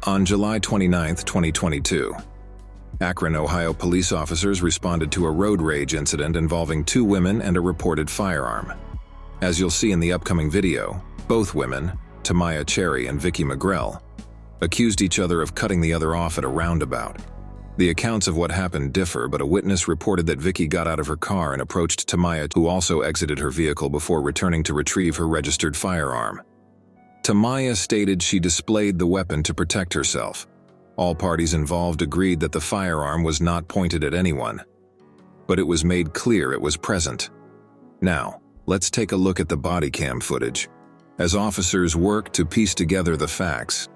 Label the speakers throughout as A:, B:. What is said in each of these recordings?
A: On July 29, 2022, Akron, Ohio police officers responded to a road rage incident involving 2 women and a reported firearm. As you'll see in the upcoming video, both women, Tamaya Cherry and Vicky McGrell, accused each other of cutting the other off at a roundabout. The accounts of what happened differ, but a witness reported that Vicky got out of her car and approached Tamaya, who also exited her vehicle before returning to retrieve her registered firearm. Tamaya stated she displayed the weapon to protect herself. All parties involved agreed that the firearm was not pointed at anyone, but it was made clear it was present. Now, let's take a look at the body cam footage, as officers work to piece together the facts.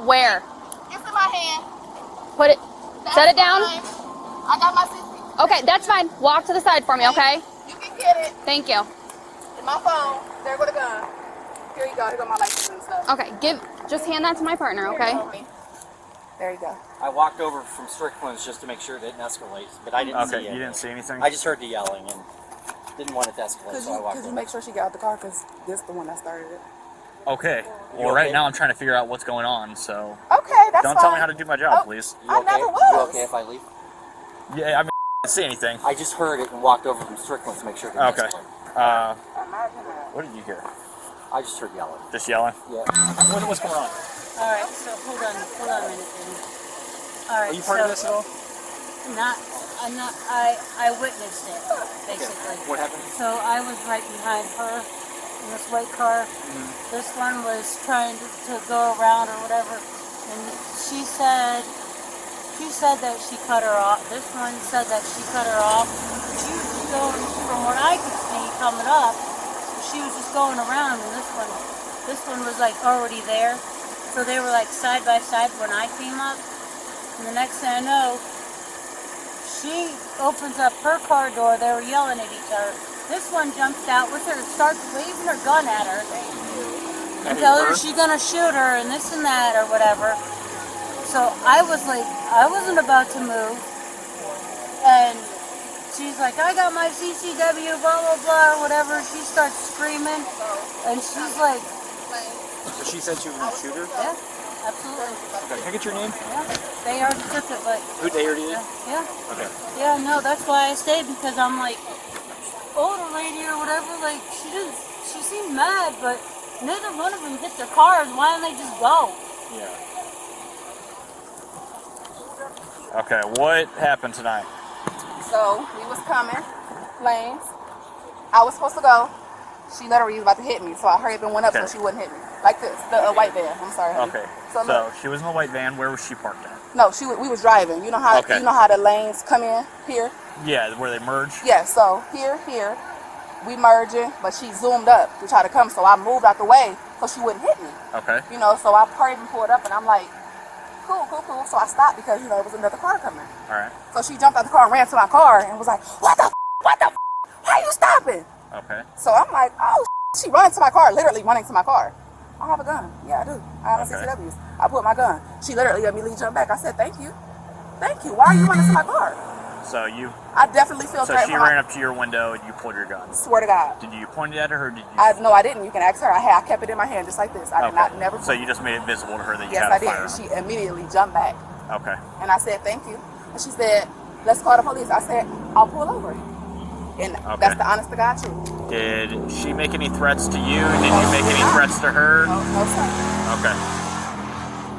B: Where?
C: It's in my hand.
B: Put it. Set it down.
C: I got my CC.
B: Okay, that's fine. Walk to the side for me, okay?
C: You can get it.
B: Thank you.
C: In my phone. There go the gun. Here you go. Here go my license and stuff.
B: Okay, just hand that to my partner, okay?
C: There you go.
D: I walked over from Strickland's just to make sure it didn't escalate, but I didn't see it.
E: Okay, you didn't see anything?
D: I just heard the yelling and didn't want it to escalate, so I walked
C: Could you
D: over.
C: make sure she got out the car? Because this is the one that started it.
E: Okay.
D: You
E: Well, right
D: okay?
E: now I'm trying to figure out what's going on, so
C: Okay, that's
E: don't
C: fine.
E: tell me how to do my job, please.
D: You
C: I
D: okay?
C: never
D: You
C: was.
D: okay if I leave?
E: Yeah, I mean, I didn't see anything.
D: I just heard it and walked over from Strickland's to make sure it didn't
E: Okay.
D: escalate.
C: Imagine that.
E: What did you hear?
D: I just heard yelling.
E: Just yelling?
D: Yeah.
E: What's going on?
F: All right, so hold on a minute. All right,
E: Are you part of this at all?
F: I witnessed it, basically.
D: What happened?
F: So I was right behind her in this white car. This one was trying to go around or whatever, and she said that she cut her off. This one said that she cut her off. She was just going, from what I could see coming up, she was just going around, and this one was like already there. So they were like side by side when I came up. And the next thing I know, she opens up her car door. They were yelling at each other. This one jumps out with her, starts waving her gun at her, and tells her she's gonna shoot her and this and that or whatever. So I was like, I wasn't about to move, and she's like, I got my CCW, blah blah blah, or whatever. She starts screaming, and she's like,
E: So she said she was going to shoot her?
F: yeah. Absolutely.
E: Okay, can I get your name?
F: Yeah. They already took it, but
E: Who they already did?
F: yeah.
E: Okay.
F: Yeah, no, that's why I stayed, because I'm like, older lady or whatever, like, she seemed mad, but neither one of them hit their cars. Why don't they just go?
E: Yeah. Okay, what happened tonight?
C: So we was coming, lanes. I was supposed to go. She literally was about to hit me, so I hurried up and went up
E: Okay.
C: so she wouldn't hit me. Like this, the white van. I'm sorry. honey.
E: Okay.
C: So,
E: So
C: look,
E: she was in the white van. Where was she parked at?
C: no, we was driving. You know how
E: Okay.
C: the lanes come in here?
E: Yeah, where they merge?
C: Yeah. So here, we merging, but she zoomed up to try to come, so I moved out the way so she wouldn't hit me.
E: Okay.
C: You know, so I hurried and pulled up, and I'm like, cool. So I stopped because it was another car coming.
E: All right.
C: So she jumped out the car and ran to my car and was like, what the why are you stopping?
E: Okay.
C: So I'm like, oh, she running to my car, literally running to my car. I have a gun. Yeah, I do. I have a
E: Okay.
C: CCWs. I put my gun. She literally immediately jumped back. I said, thank you. Why are you running to my car?
E: So you.
C: I definitely feel
E: So
C: threatened.
E: she ran up to your window and you pulled your gun.
C: Swear to God.
E: Did you point it at her or did you?
C: No, I didn't. You can ask her. I kept it in my hand just like this. I did not never.
E: So you just made it visible to her that you
C: Yes,
E: had
C: I
E: a
C: did.
E: firearm.
C: And she immediately jumped back.
E: Okay.
C: And I said, thank you. And she said, let's call the police. I said, I'll pull over. And that's the honest to God truth.
E: Did she make any threats to you? Did you make any threats to her?
C: No, sir.
E: Okay.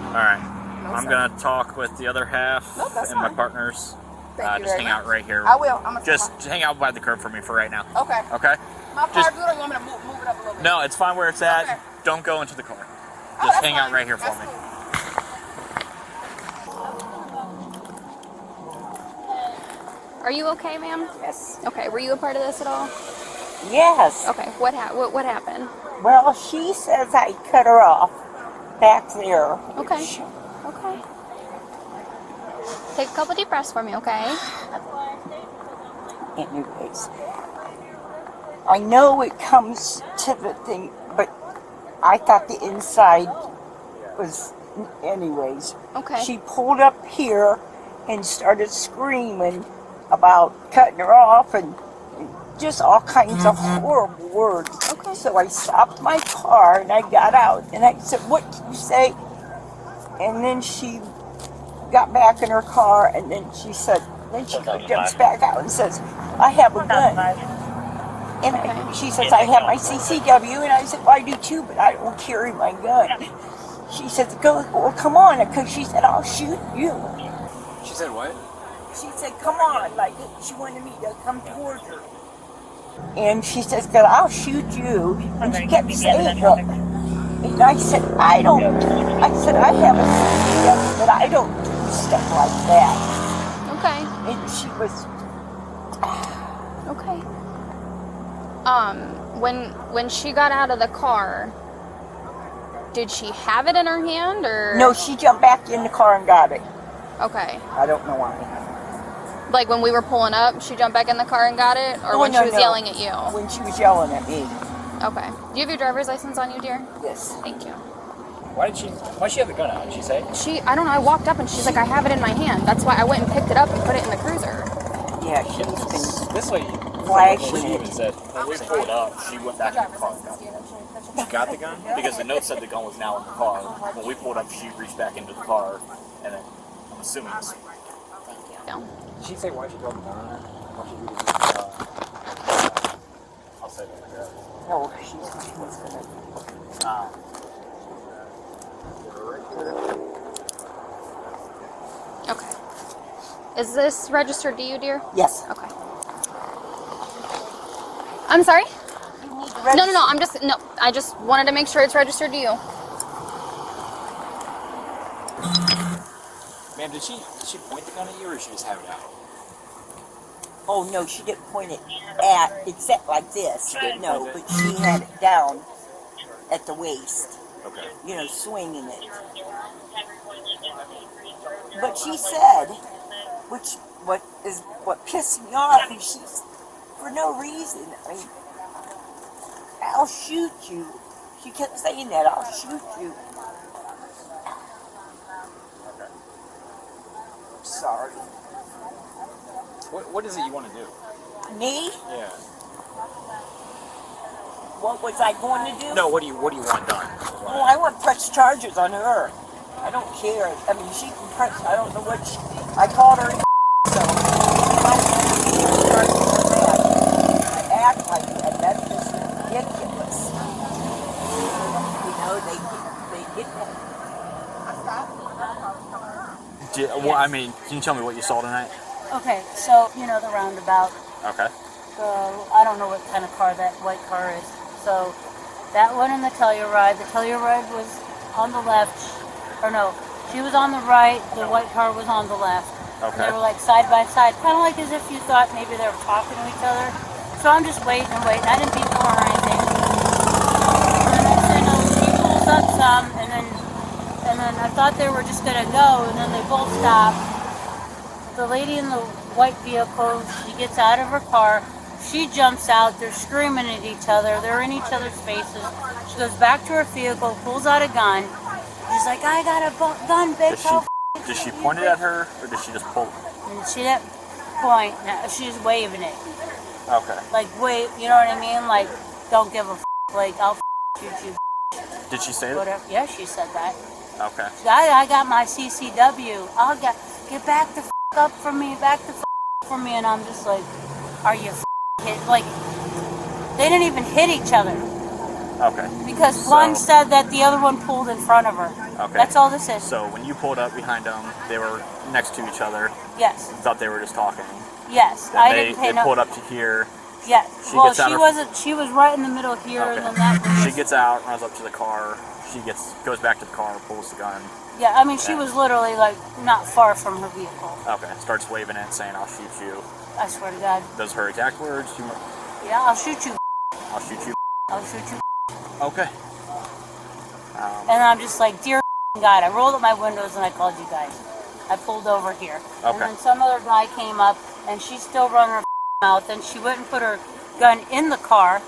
E: All right.
C: No,
E: I'm
C: sir.
E: going to talk with the other half
C: Nope, that's
E: and my
C: fine.
E: partners.
C: Thank you
E: Just
C: very
E: hang out
C: much.
E: right here.
C: I will. I'm gonna
E: Just hang out by the curb for me for right now.
C: Okay.
E: Okay?
C: My car
E: Just-
C: good, or you want me to move it up a little bit?
E: No, it's fine where it's at.
C: Okay.
E: Don't go into the car.
C: Oh,
E: Just
C: that's
E: hang out
C: fine.
E: right here for
C: That's
E: me.
C: cool.
B: Are you okay, ma'am?
G: Yes.
B: Okay, were you a part of this at all?
G: Yes.
B: Okay, what happened?
G: Well, she says I cut her off back there.
B: Okay. Okay. Take a couple deep breaths for me, okay?
G: Anyways, I know it comes to the thing, but I thought the inside was, anyways.
B: Okay.
G: She pulled up here and started screaming about cutting her off and just all kinds of horrible words.
B: Okay.
G: So I stopped my car and I got out and I said, "What did you say?" And then she got back in her car and then she said, then she jumps back out and says, "I have a gun." And she says, "I have my CCW," and I said, "Well, I do too, but I don't carry my gun." She says, well, come on," because she said, "I'll shoot you."
D: She said what?
G: She said, "Come on," like she wanted me to come towards her. And she says, "Good, I'll shoot you." And she kept saying, "Look." And I said, I said, "I have a CCW, but I don't do stuff like that."
B: Okay.
G: And she was,
B: Okay. When she got out of the car, did she have it in her hand or?
G: no, she jumped back in the car and got it.
B: Okay.
G: I don't know why.
B: Like when we were pulling up, she jumped back in the car and got it, or
G: Oh,
B: when
G: no,
B: she was
G: no.
B: yelling at you?
G: When she was yelling at me.
B: Okay. Do you have your driver's license on you, dear?
G: Yes.
B: Thank you.
D: Why'd she have the gun out? Did she say?
B: I don't know, I walked up and she's like, "I have it in my hand." That's why I went and picked it up and put it in the cruiser.
G: Yeah, she's been
D: This way.
G: flashing
D: She even
G: it.
D: said when we pulled up, she went back in the car and got it. She got the gun because the note said the gun was now in the car. When we pulled up, she reached back into the car, and then I'm assuming.
B: Yeah.
D: Did she say why she drove the gun? Why she used I'll say that.
G: No, she was gonna.
B: Okay. Is this registered to you, dear?
G: Yes.
B: Okay. I'm sorry? No, I just wanted to make sure it's registered to you.
D: Ma'am, did she point the gun at you, or did she just have it out?
G: Oh no, she didn't point it at. It sat like this. No, but she had it down at the waist.
D: Okay.
G: You know, swinging it. But she said, what pissed me off is she's, for no reason, I mean, "I'll shoot you." She kept saying that, "I'll shoot you." I'm sorry.
D: What is it you want to do?
G: Me?
D: Yeah.
G: What was I going to do?
D: No, what do you want done?
G: Oh, I want press charges on her. I don't care. I mean, she can press. I don't know what she. I called her. So I to act like that. That's just ridiculous. You know, they get that.
E: Well, I mean, can you tell me what you saw tonight?
F: Okay, so, you know, the roundabout.
E: Okay.
F: I don't know what kind of car that white car is. So that one in the Telluride. The Telluride was on the left. Or no, she was on the right. The white car was on the left.
E: Okay.
F: They were like side by side, kind of like as if you thought maybe they were talking to each other. So I'm just waiting and waiting. I didn't beat the horn or anything. And then next thing you know, she pulls up some, and then I thought they were just gonna go, and then they both stopped. The lady in the white vehicle, she gets out of her car. She jumps out. They're screaming at each other. They're in each other's faces. She goes back to her vehicle, pulls out a gun. She's like, "I got a gun, bitch."
E: Did she point it at her, or did she just pull it?
F: And she didn't point. No, she's waving it.
E: Okay.
F: Like, wait, you know what I mean? Like, don't give a f***. Like, I'll shoot you.
E: Did she say that?
F: Whatever. Yeah, she said that.
E: Okay.
F: I got my CCW. Get back the f*** up from me. Back the f*** up from me. And I'm just like, are you f*** hit? Like, they didn't even hit each other.
E: Okay.
F: Because one said that the other one pulled in front of her.
E: Okay.
F: That's all this is.
E: So when you pulled up behind them, they were next to each other.
F: Yes.
E: You thought they were just talking.
F: Yes.
E: Then they pulled up to here.
F: Yes.
E: She gets out
F: she
E: of-
F: wasn't. She was right in the middle here,
E: Okay.
F: and then that was.
E: She gets out, runs up to the car. She goes back to the car, pulls the gun.
F: Yeah, I mean, she was literally like not far from her vehicle.
E: Okay. Starts waving it, saying, "I'll shoot you."
F: I swear to God.
E: Those are her exact words.
F: Yeah, I'll shoot you.
E: I'll shoot you.
F: I'll shoot you.
E: Okay.
F: And I'm just like, dear God, I rolled up my windows and I called you guys. I pulled over here. And
E: Okay.
F: then some other guy came up, and she's still running her mouth, and she went and put her gun in the car,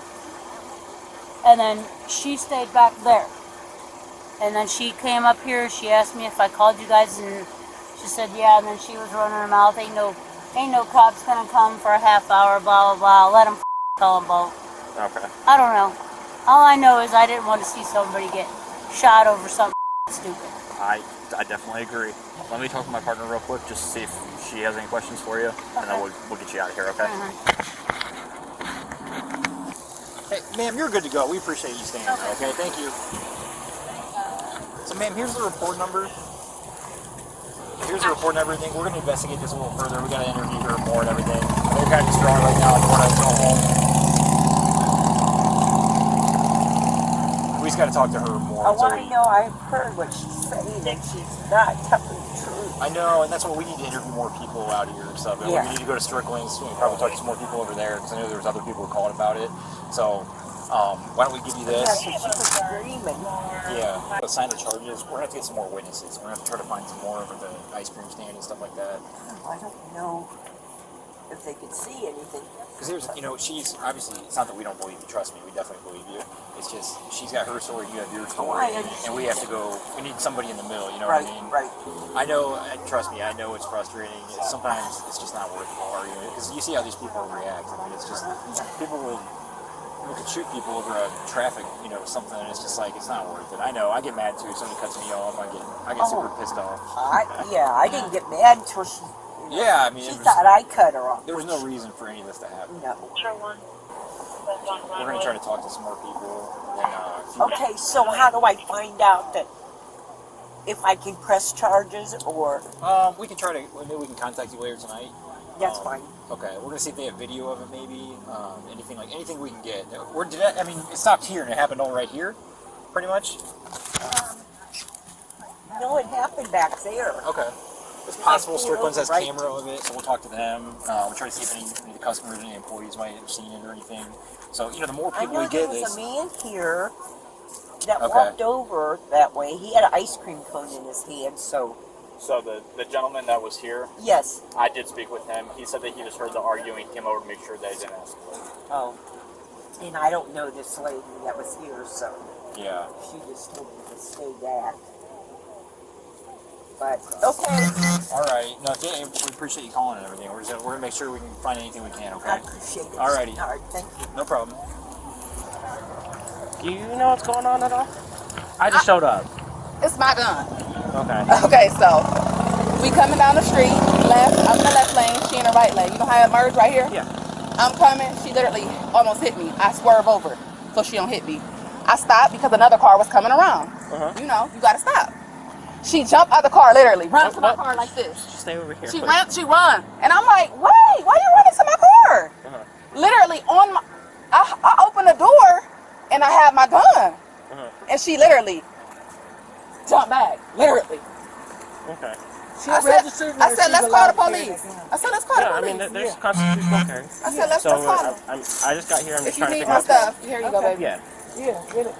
F: and then she stayed back there. And then she came up here, she asked me if I called you guys, and she said, yeah, and then she was running her mouth, ain't no cops gonna come for a half hour, blah, blah, blah, let them call them both.
E: Okay.
F: I don't know. All I know is I didn't want to see somebody get shot over something stupid.
E: I definitely agree. Let me talk to my partner real quick, just to see if she has any questions for you, and then we'll get you out of here, okay?
D: Hey, ma'am, you're good to go. We appreciate you staying there, okay? Thank you. So, ma'am, here's the report number. Here's the report and everything. We're going to investigate this a little further. We got to interview her more and everything. They're kind of distraught right now. They want to go home. We just got to talk to her more.
G: I want to know, I've heard what she's saying, and she's not telling the truth.
D: I know, and that's why we need to interview more people out here and stuff. And
G: Yeah.
D: we need to go to Strickland's. We probably talk to some more people over there because I know there was other people who were calling about it. So, why don't we give you this?
G: That's what she was screaming.
D: Yeah. To sign the charges, we're going to have to get some more witnesses. We're going to have to try to find some more over the ice cream stand and stuff like that.
G: I don't know if they could see anything.
D: Because there's, she's obviously, it's not that we don't believe you. Trust me, we definitely believe you. It's just, she's got her story, you have your story. And we have to go, we need somebody in the middle, you know what I mean?
G: Right.
D: I know, trust me, I know it's frustrating. Sometimes it's just not worth arguing. Because you see how these people react. I mean, it's just, people could shoot people over a traffic, something, and it's just like, it's not worth it. I know, I get mad too. Somebody cuts me off, I get super pissed off.
G: I didn't get mad until she.
D: Yeah, I mean,
G: She thought I cut her off.
D: There was no reason for any of this to happen.
G: No.
D: We're going to try to talk to some more people. And,
G: Okay, so how do I find out that if I can press charges or?
D: we can try to. Maybe we can contact you later tonight.
G: That's fine.
D: Okay, we're gonna see if they have video of it, maybe anything we can get. It stopped here and it happened all right here, pretty much.
G: No, it happened back there.
D: Okay. It's possible Strickland's has camera of it, so we'll talk to them. We'll try to see if any of the customers, any employees might have seen it or anything. So, the more
G: I
D: people
G: know
D: we get,
G: there was
D: this.
G: a man here that
D: Okay.
G: walked over that way. He had an ice cream cone in his hand, so.
E: So the gentleman that was here,
G: Yes.
E: I did speak with him. He said that he just heard the arguing. He came over to make sure that it didn't escalate.
G: Oh. And I don't know this lady that was here, so.
D: Yeah.
G: She just told me to stay back. But, okay.
D: All right. No, we appreciate you calling and everything. We're gonna make sure we can find anything we can. Okay.
G: I appreciate it.
D: All righty.
G: All right, thank you.
D: No problem.
H: Do you know what's going on at all? I just showed up.
C: It's my gun.
H: Okay.
C: Okay, so we coming down the street, left. I'm in the left lane. She in the right lane. You know how it merged right here?
H: Yeah.
C: I'm coming. She literally almost hit me. I swerve over so she don't hit me. I stopped because another car was coming around. You gotta stop. She jumped out the car, literally run to my car like this.
H: Stay over here.
C: She ran, and I'm like, wait, why you running to my car? Literally I opened the door, and I had my gun, and she literally jumped back, literally.
H: Okay.
C: I said, let's call the police. I said, let's call the
H: Yeah, I
C: police.
H: mean, there's constitutional carry.
C: I said, let's
H: So
C: call them.
H: I just got here. I'm just
C: If you
H: trying to
C: need
H: figure
C: my
H: out.
C: stuff, here you go, baby.
H: Yeah.
I: Yeah, get it.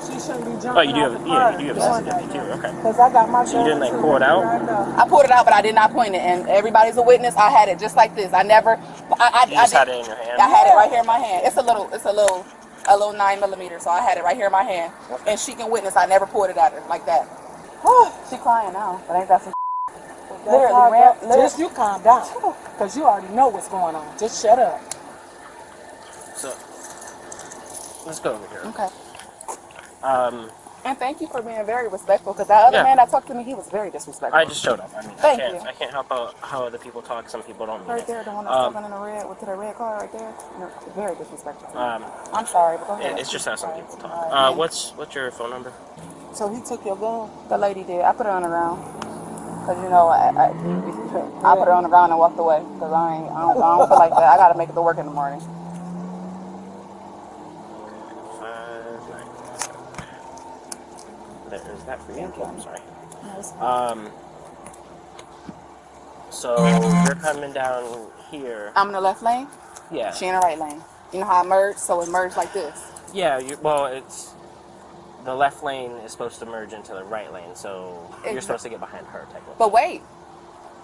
I: She shouldn't be jumping
H: Oh, you do
I: out
H: have
I: the car
H: you do have
I: doing
H: CCTV
I: that.
H: too. Okay.
I: Because I got my
H: So you didn't like pull it out?
C: I pulled it out, but I did not point it, and everybody's a witness. I had it just like this. I never.
H: You just had it in your hand.
C: I had it right here in my hand. It's a little 9mm, so I had it right here in my hand, and she can witness. I never pulled it at her like that. She crying now, but ain't that some?
I: Just you calm down. Because you already know what's going on. Just shut up.
H: So let's go over here.
C: Okay.
B: And thank you for being very respectful, because that other man that talked to me, he was very disrespectful.
H: I just showed up. I mean, I can't help out how other people talk. Some people don't.
B: Right there, the one that's talking in the red, to the red car right there. No, very disrespectful. I'm sorry, but go ahead.
H: It's just how some people talk. What's your phone number?
I: So he took your gun?
B: The lady did. I put her on the ground. Because, I put her on the ground and walked away. Because I don't feel like that. I got to make it to work in the morning.
H: Is that for you? I'm sorry.
B: No,
H: So you're coming down here.
B: I'm in the left lane.
H: Yeah.
B: She in the right lane. You know how it merged? So it merged like this.
H: Yeah. Well, it's the left lane is supposed to merge into the right lane, so you're supposed to get behind her, technically.
C: But wait,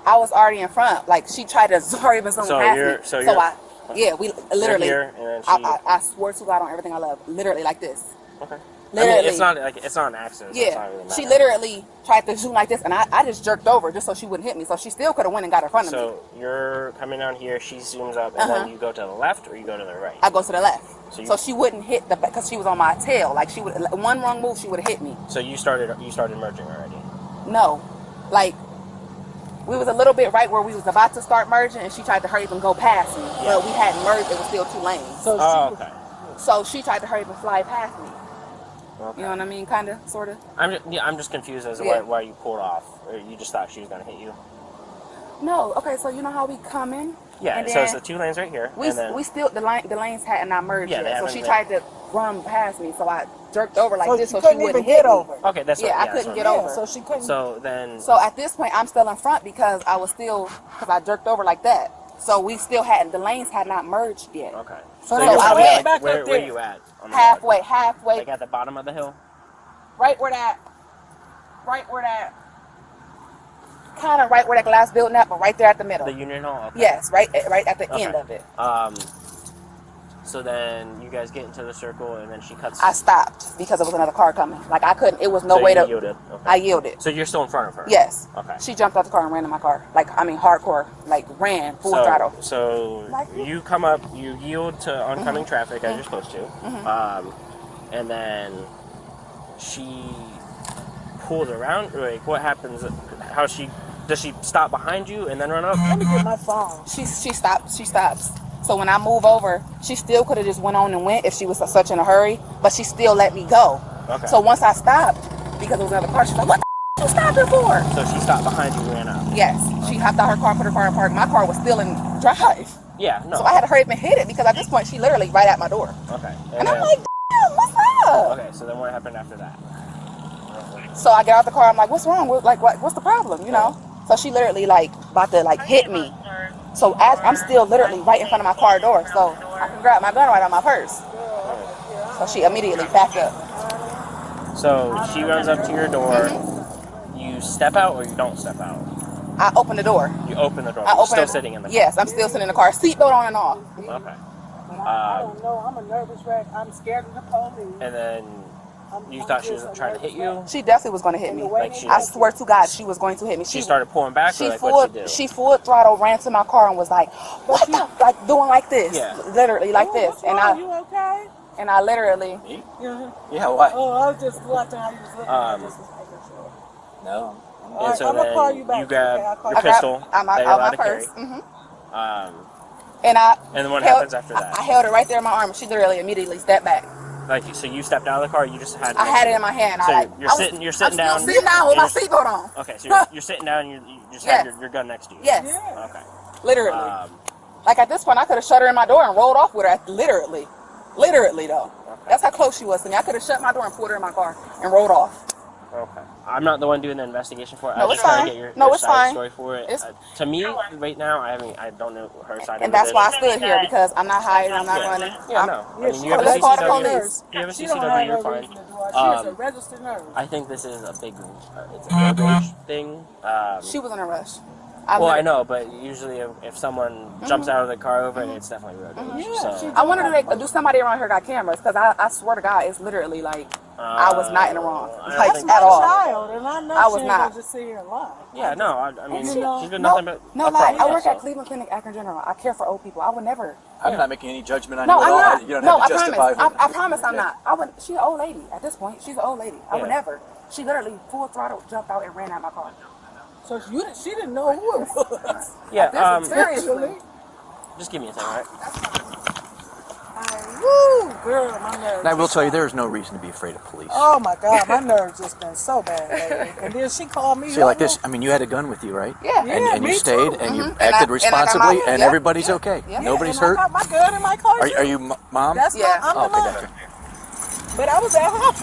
C: I was already in front. Like, she tried to hurry up and
H: So
C: past
H: you're-
C: me.
H: so you're-
C: we literally.
H: Here, and then
C: I swear to God on everything I love, literally like this.
H: Okay.
C: Literally.
H: I mean, it's not an accident. So it's not really
C: Yeah, she
H: matter.
C: literally tried to zoom like this, and I just jerked over just so she wouldn't hit me. So she still could have went and got in front of me.
H: So you're coming down here, she zooms up, and then you go to the left or you go to the right?
C: I go to the left,
H: So
C: she wouldn't hit because she was on my tail. Like, she would, one wrong move, she would have hit me.
H: So you started merging already?
C: No, like, we was a little bit right where we was about to start merging, and she tried to hurry up and go past me.
H: Yeah.
C: But we hadn't merged; it was still 2 lanes.
H: Okay.
C: So she tried to hurry up and fly past me.
H: Okay.
C: You know what I mean? Kind of, sort of.
H: I'm just confused as to why you pulled off. Or you just thought she was going to hit you?
C: No, okay. So you know how we coming?
H: Yeah.
C: And
H: So
C: then
H: it's the 2 lanes right here.
C: we still the lanes hadn't not merged
H: Yeah, they
C: yet. So
H: haven't
C: she
H: been-
C: tried to run past me. So I jerked over like this, so she
I: couldn't
C: wouldn't
I: even
C: hit
I: get
C: me.
I: over.
H: Okay, that's
C: Yeah,
H: what,
C: I couldn't
H: that's
C: get
H: what-
C: over.
I: So she couldn't.
H: So then.
C: So at this point, I'm still in front because I jerked over like that. So we still hadn't, the lanes had not merged yet.
H: Okay.
I: So
H: you're
C: I
H: probably,
C: went
I: back
H: where,
I: up
H: where
I: there.
H: you at? On the
C: Halfway,
H: road? Like at the bottom of the hill?
C: right where that glass building at, but right there at the middle.
H: The Union Hall? Okay.
C: Yes, right at the
H: Okay.
C: end of it.
H: So then you guys get into the circle, and then she cuts.
C: I stopped because there was another car coming. Like, I couldn't, it was no
H: So
C: way
H: you
C: to.
H: yielded. Okay.
C: I yielded.
H: So you're still in front of her?
C: Yes.
H: Okay.
C: She jumped out the car and ran in my car. Like, I mean, hardcore. Like, ran full throttle.
H: So you come up, you yield to oncoming traffic as you're supposed to, and then she pulls around. Like, what happens? Does she stop behind you and then run up?
I: Let me get my phone.
C: She stops. She stops. So when I move over, she still could have just went on and went if she was such in a hurry, but she still let me go.
H: Okay.
C: So once I stopped, because it was another car, she's like, "What the you stopping for?"
H: So she stopped behind you and ran up.
C: Yes. She hopped out her car, put her car in park. My car was still in drive.
H: Yeah. No.
C: So I had to hurry up and hit it because at this point she literally right at my door.
H: Okay.
C: And I'm like, "Damn, what's up?"
H: Okay. So then what happened after that?
C: So I get out the car. I'm like, "What's wrong? What's the problem?" You know. So she literally about to hit me. So as I'm still literally right in front of my car door, so I can grab my gun right out of my purse. So she immediately backed up.
H: So she runs up to your door. You step out or you don't step out?
C: I open the door.
H: You open the door.
C: I
H: You're
C: open
H: still
C: it.
H: sitting in the car.
C: Yes, I'm still sitting in the car. Seatbelt on and off.
H: Okay.
I: I don't know. I'm a nervous wreck. I'm scared of the police.
H: And then you thought she was trying to hit you?
C: She definitely was going to hit me.
H: Like she-
C: I swear to God, she was going to hit me.
H: She started pulling back, or like
C: full,
H: what'd she do?
C: She full throttle ran to my car and was like, "What the?" Like doing like this,
H: Yeah.
C: literally like this, and
I: You okay?
C: I literally.
H: Yeah, what?
I: Oh, I was just watching how you was looking. I just was making sure.
H: No.
I: All
H: And
I: right,
H: so
I: I'm gonna
H: then
I: call you back.
H: you grab
I: Okay, I'll call
H: your
I: you.
H: pistol
C: out
H: that you're allowed
C: my
H: to
C: purse.
H: carry.
C: And
H: then what
C: held-
H: happens after that?
C: I held it right there in my arm. She literally immediately stepped back.
H: Like, so you stepped out of the car, you just had
C: I had it in my hand.
H: So
C: I,
H: you're
C: I was-
H: sitting down.
C: I'm still sitting down with my
H: You're-
C: seatbelt on.
H: Okay, so you're sitting down and you just
C: Yes.
H: have your gun next to you.
C: Yes,
H: Okay.
C: literally.
H: Um,
C: Like at this point, I could have shut her in my door and rolled off with her. Literally though. That's how close she was to me. I could have shut my door and pulled her in my car and rolled off.
H: Okay. I'm not the one doing the investigation for it.
C: No,
H: I'm
C: it's
H: just trying
C: fine.
H: to get your,
C: No,
H: your
C: it's
H: side
C: fine.
H: story for it.
C: It's-
H: To me, right now, I don't know her side
C: And
H: of
C: that's
H: it.
C: why I stood here, because I'm not hiding, I'm not running.
H: Yeah, no. I mean, you have a
C: let's call the
H: CCW.
C: police.
H: You have a
I: She don't
H: CCW,
I: have
H: you're
I: no
H: fine.
I: reason to do it. She is a registered nurse.
H: I think this is a big, it's a road rage thing.
C: She was in a rush.
H: Well, I know, but usually if someone jumps out of the car over it, it's definitely road rage. So.
C: I wonder do somebody around here got cameras, because I swear to God, it's literally like, I was not in the wrong. Like,
H: think
C: at all.
I: Child, and I know
C: I was
I: she ain't
C: not.
I: gonna just sit here and lie.
H: Yeah, no, I mean, she's been
C: No,
H: nothing but
C: no
H: a
C: lie.
H: problem,
C: I work
H: so.
C: at Cleveland Clinic, Akron General. I care for old people. I would never.
J: I'm not making any judgment on
C: No,
J: you at
C: I'm
J: all.
C: not.
J: You don't
C: No,
J: have to
C: I
J: justify
C: promise.
J: what-
C: I promise I'm not. I would. She's an old lady at this point. She's an old lady. I would
H: Yeah.
C: never. She literally full throttle jumped out and ran out my car.
I: So she didn't know who it was.
H: Yeah,
C: Seriously.
H: just give me a second, right?
I: Woo, girl, my nerves.
J: And I will tell you, there is no reason to be afraid of police.
I: Oh my God, my nerves just been so bad lately. And then she called me.
J: See, like this, I mean, you had a gun with you, right?
C: Yeah.
J: And you
I: me
J: stayed,
I: too.
J: and you
C: And
J: acted
C: I
J: responsibly,
C: got my-
J: and
C: yeah,
J: everybody's
C: yeah,
J: okay.
C: yeah.
J: Nobody's
I: and
J: hurt.
I: I got my gun in my car.
J: Are you mom?
I: That's
C: Yeah.
I: I'm
J: Oh,
I: the
J: okay,
I: mom.
J: gotcha.
I: But I was at home.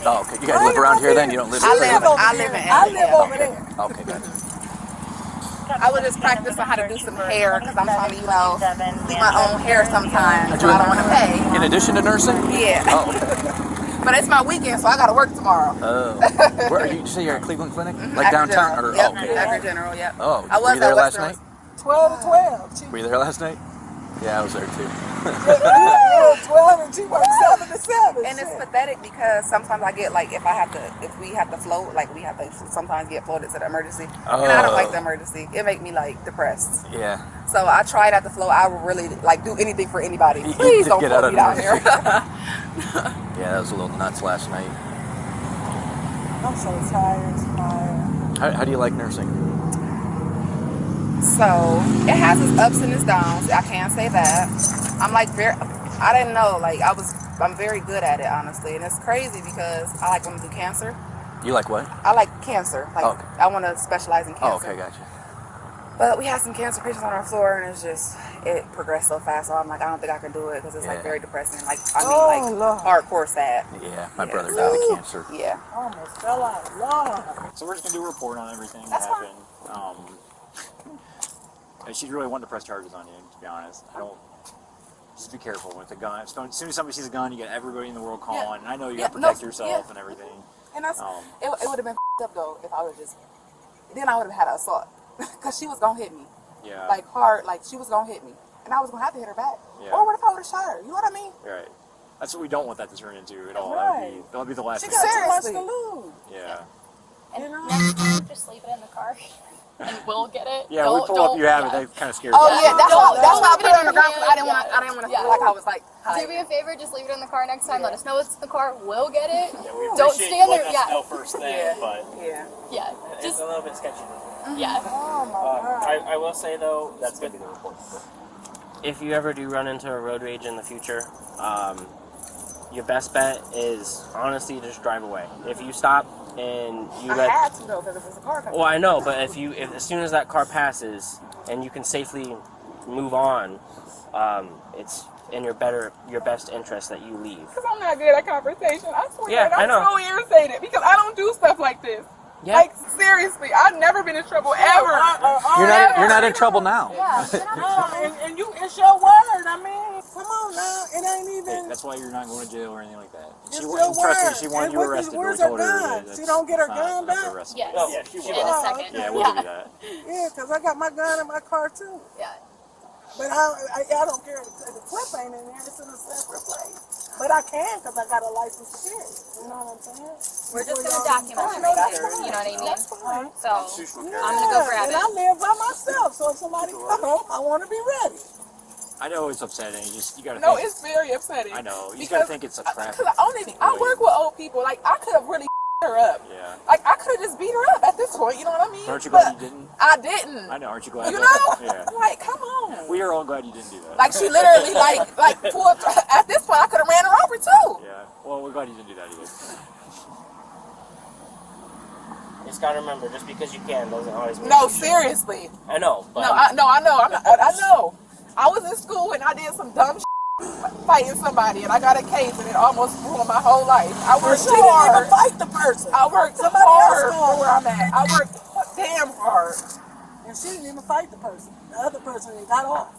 J: Oh, okay. You guys live around here then? You don't live in
C: I
J: Cleveland?
C: live in
I: I live over there.
J: Okay, gotcha.
C: I was just practicing how to do some hair, because I'm trying to, do my own hair sometimes, so I don't want to pay.
J: In addition to nursing?
C: Yeah.
J: Oh,
C: But it's my weekend, so I gotta work tomorrow.
J: Oh. Where are you? You say you're at Cleveland Clinic? Like
C: Akron
J: downtown?
C: General.
J: Or,
C: Yep.
J: oh, okay.
C: Akron General, yep.
J: Oh,
C: I
J: were
C: was
J: you there
C: at
J: last
C: Western.
J: night?
I: 12 to 12.
J: Were you there last night? Yeah, I was there too.
I: Yeah, 12 and she works 7 to 7.
C: And it's pathetic because sometimes I get like if we have to float, like we have to sometimes get floated to the emergency, and I don't like the emergency. It make me like depressed.
J: Yeah.
C: So I try not to float. I would really like do anything for anybody. Please don't
J: Get
C: float
J: out
C: me
J: of
C: down here.
J: Yeah, that was a little nuts last night.
I: I'm so tired.
J: How do you like nursing?
C: So it has its ups and its downs. I can't say that. I'm like I didn't know. Like I'm very good at it, honestly, and it's crazy because I like want to do cancer.
J: You like what?
C: I like cancer. Like
J: okay.
C: I want to specialize in cancer.
J: Oh, okay, gotcha.
C: But we had some cancer patients on our floor, and it progressed so fast. So I'm like, I don't think I can do it because it's like very depressing. Like
I: Lord.
C: hardcore sad.
J: Yeah, my brother died of cancer.
C: Yeah.
I: I almost fell out. Lord.
D: So we're just gonna do a report on everything that happened. She really wanted to press charges on you, to be honest. Just be careful with the gun. As soon as somebody sees a gun, you get everybody in the world calling. And I know you got to protect yourself and everything.
C: And that's it would have been up though if I would just. Then I would have had an assault because she was gonna hit me.
D: Yeah.
C: Like hard, like she was gonna hit me, and I was gonna have to hit her back.
D: Yeah.
C: Or what if I would have shot her? You know what I mean?
D: Right. That's what we don't want that to turn into at all.
I: Right.
D: That'll be the last
C: She
D: thing.
C: got too much
I: to
C: to
I: lose.
D: Yeah.
K: And next time, just leave it in the car, and we'll get it.
D: Yeah, we pull up. You have it. They kind of scared.
C: Oh yeah, that's why I put it on the ground.
K: Yeah,
C: I didn't want to feel like I was like.
K: Do me a favor, just leave it in the car next time. Let us know it's in the car. We'll get it.
H: Yeah, we
K: Don't
H: appreciate
K: stand
H: you
K: there.
H: letting us know
K: Yeah.
H: first thing, but
K: Yeah.
H: it's
K: Just
H: a little bit sketchy.
K: yeah.
I: Oh my God.
H: I will say though,
D: That's gonna be the report.
H: if you ever do run into a road rage in the future, your best bet is honestly just drive away. If you stop and you
C: I had to though because it was a car coming.
H: well, I know, but if as soon as that car passes and you can safely move on, it's in your best interest that you leave.
L: Because I'm not good at conversation. I swear.
H: Yeah, I know.
L: I'm so irritated because I don't do stuff like this.
H: Yeah.
L: Like, seriously, I've never been in trouble ever.
J: You're not in trouble now.
I: And it's your word. I mean, come on now. It ain't even.
D: Hey, that's why you're not going to jail or anything like that.
I: It's
D: She
I: your
D: trust me,
I: word.
D: she wanted
I: And
D: you
I: with
D: arrested.
I: where's
D: We told
I: her
D: her
I: gun?
D: that
I: She don't get her
D: it's
I: gun
D: not to
I: back?
D: arrest
K: Yes.
D: you.
H: Oh, yeah, she
K: In
H: will.
K: a second.
D: Yeah, we'll give you that.
I: Yeah, because I got my gun in my car too.
K: Yeah.
I: But I don't care. The clip ain't in there. It's in a separate place. But I can because I got a license to carry. You know what I'm saying?
K: We're just gonna document
I: Oh,
K: it.
I: no, that's fine.
K: You know what I mean?
I: That's fine.
K: So I'm gonna go grab
I: And I
K: it.
I: live by myself, so if somebody come home, I want to be ready.
D: I know it's upsetting. You got to
L: No,
D: think.
L: it's very upsetting.
D: I know. You got to think it's a traffic.
L: Because I work with old people. Like, I could have really her up.
D: Yeah.
L: Like, I could have just beat her up at this point. You know what I mean?
D: Aren't you glad you didn't?
L: I didn't.
D: I know. Aren't you glad?
L: You
D: that-
L: know?
D: Yeah.
L: Like, come on.
D: We are all glad you didn't do that.
C: Like she literally like pulled. At this point, I could have ran her over too.
D: Yeah. Well, we're glad you didn't do that either.
H: You just gotta remember, just because you can doesn't always mean
C: No,
H: you should.
C: seriously.
H: I know, but
C: No, I know. I know. I was in school and I did some dumb fighting somebody, and I got a case, and it almost ruined my whole life. I worked
I: She didn't
C: hard.
I: even fight the person.
C: I worked
I: Somebody
C: hard
I: else
C: for where I'm at. I worked damn hard.
I: And she didn't even fight the person. The other person got off.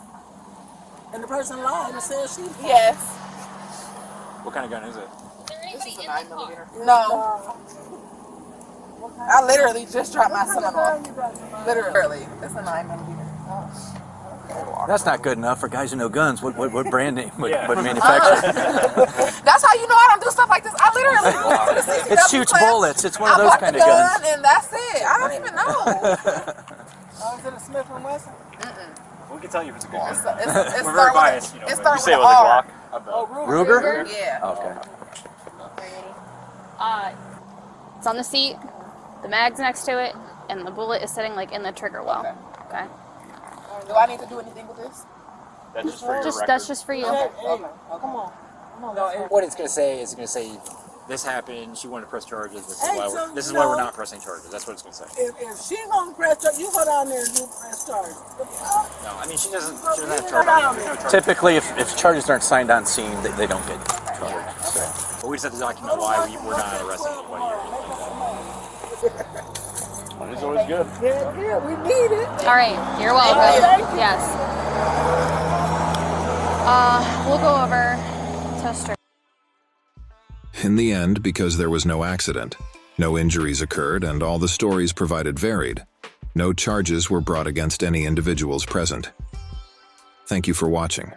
I: And the person lied and said she fought.
C: Yes.
D: What kind of gun is it?
C: This is a 9mm. No. I literally just dropped my son off. Literally. It's a 9mm.
J: That's not good enough for guys who know guns. What brand name? What
D: Yeah.
J: manufacturer?
C: That's how you know I don't do stuff like this. I literally go to the CCW
J: It shoots
C: class.
J: bullets. It's one of
C: I
J: those
C: bought
J: kind
C: the
J: of
C: gun,
J: guns.
C: and that's it. I don't even know.
I: Oh, is it a Smith & Wesson?
D: We can tell you if it's a good gun.
C: It's
D: We're very biased, you know.
C: It starts
E: You say
C: with
E: it was a
C: R.
E: Glock?
I: Oh,
J: Ruger?
C: Yeah.
J: Okay.
K: It's on the seat. The mag's next to it, and the bullet is sitting like in the trigger well. Okay.
C: Do I need to do anything with this?
E: That's just for your record.
K: That's just for you.
I: Hey, come on.
D: No, and what it's going to say is this happened. She wanted to press charges. This is
I: Hey,
D: why
I: so,
D: this is
I: you
D: why
I: know-
D: we're not pressing charges. That's what it's going to say.
I: If she's going to press charges, you go down there and do press charges.
D: No, I mean she doesn't have charges. There's no charges.
J: Typically, if charges aren't signed on scene, they don't get charged. So.
D: But we just have to document why we're not arresting anybody or anything like that.
E: It's always good.
I: Yeah, we need it.
K: All right, you're welcome. Yes. We'll go over tester.
A: In the end, because there was no accident, no injuries occurred, and all the stories provided varied, no charges were brought against any individuals present. Thank you for watching.